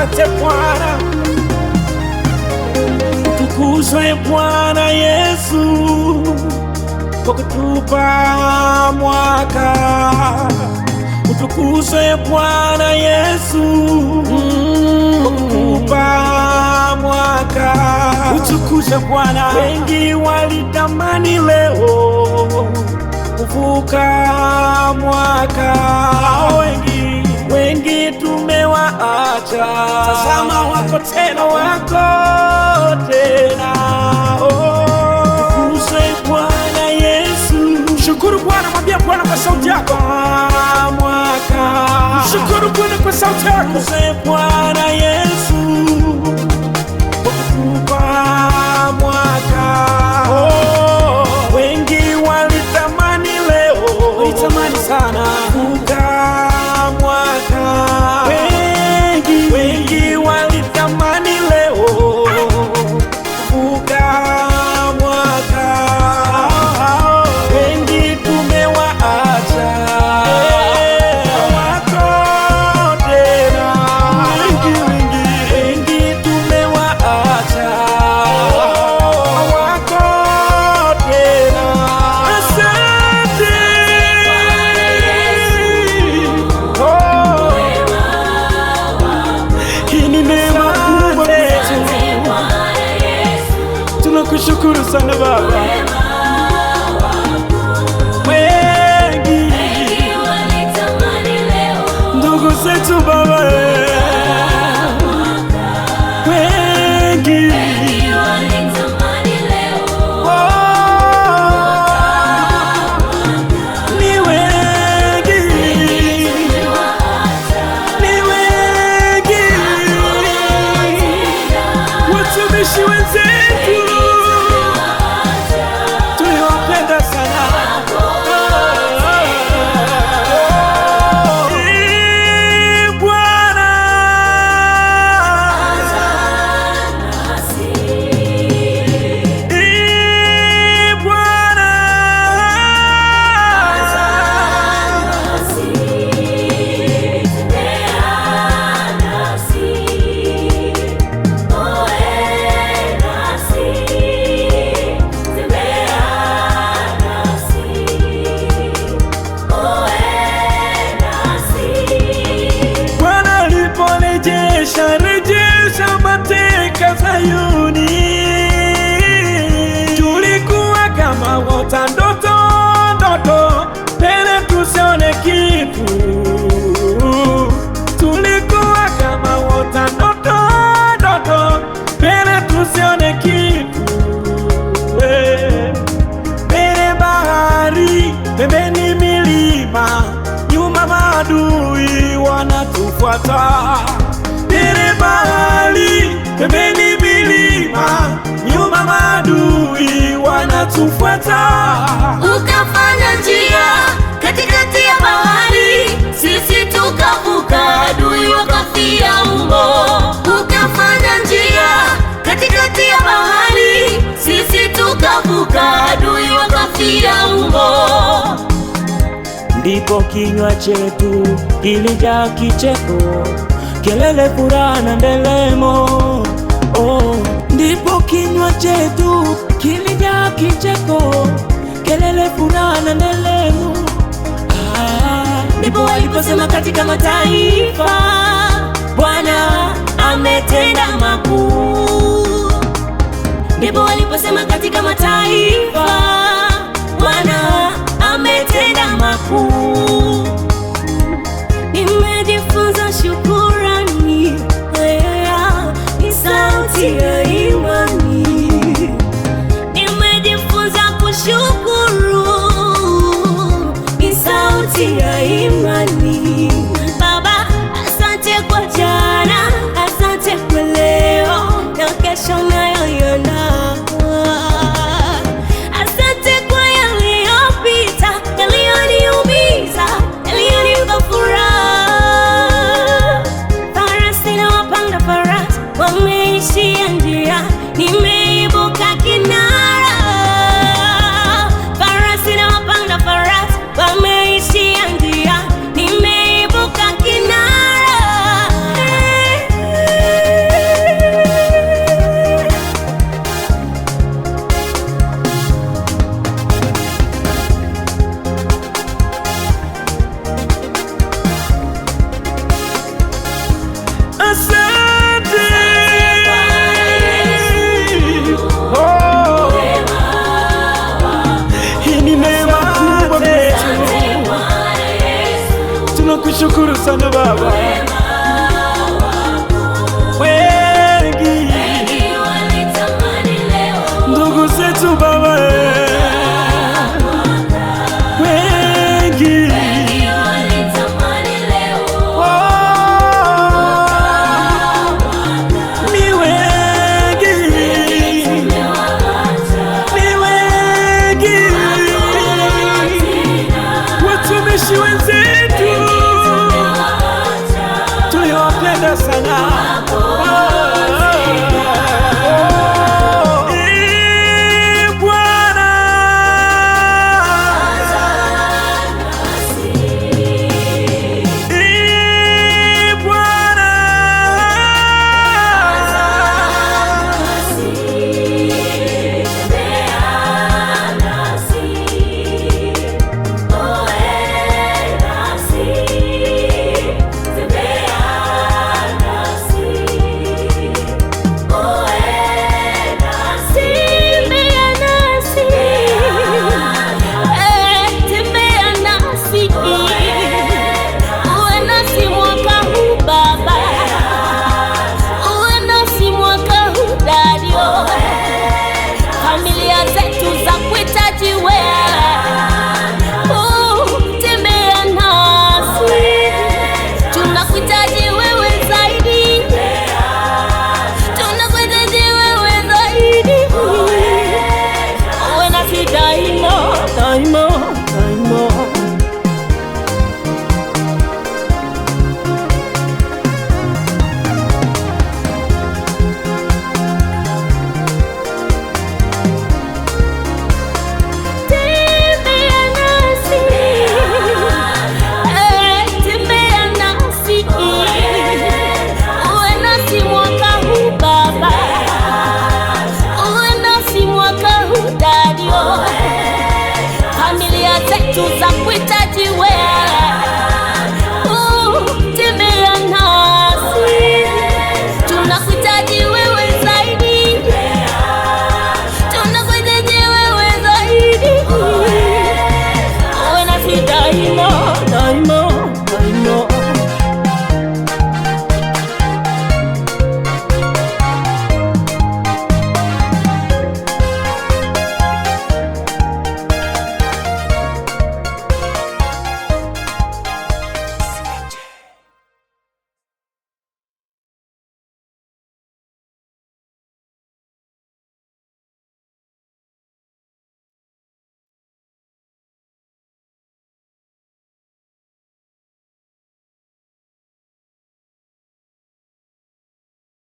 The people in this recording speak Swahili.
Asante Bwana, utukuzwe Bwana Yesu kwa kutupa mwaka. Utukuzwe Bwana Yesu kwa kutupa mwaka. Utukuzwe Bwana. Wengi walitamani leo kuvuka mwaka, wengi tumewaacha. Tazama wako tena, Utukuzwe Bwana Yesu. Shukuru Bwana, mwambie Bwana kwa sauti yako. Mwaka. Shukuru Bwana kwa sauti yako. Utukuzwe Bwana Yesu kwa kutupa mwaka. Wengi walitamani leo, walitamani sana kuvuka mwaka. Wengi walitamani leo kuvuka mwaka. Wengi tumewaacha, hawako tena. Wengi tumewaacha, hawako tena. Asante. Hii ni neema kubwa kwetu. Tunakushukuru sana Baba. Wengi ndugu zetu Baba, wengi ni wengi, watumishi wenzetu tuliwapenda sana. Rejesha mateka Sayuni. Tulikuwa kama wota ndoto, mbele tusione kitu. Tulikuwa kama wota ndoto, mbele tusione kitu. Mbele bahari, pembeni milima, nyuma maadui wanatufuata. Mbele bahari, pembeni milima, nyuma maadui wanatufuata. Ukafanya njia katikati ya bahari, sisi tukavuka, adui wakafia humo. Ukafanya njia katikati ya bahari, sisi tukavuka, adui wakafia humo. Ndipo kinywa chetu kilijaa kicheko, kelele, furaha na ndelemo. Ndipo kinywa chetu kilijaa kicheko, kelele, furaha na ndelemo. Ndipo waliposema katika mataifa, Bwana ametenda makuu. Ndipo waliposema katika mataifa, Bwana ametenda makuu. Nimejifunza shukurani, ni sauti ya imani. Nimejifunza kushukuru, ni sauti ya imani. Baba, asante kwa jana, asante kwa leo na kesho nayoiona. Asante kwa yaliyopita, yaliyoniumiza, yaliyonipa furaha. Farasi na wapanda farasi wameishia njia, nimeibuka kinara. Farasi na wapanda farasi wameishia njia, nimeibuka kinara. Shukuru sana Baba. Wengi ndugu zetu Baba, wengi watumishi wenzetu tuliwapenda sana.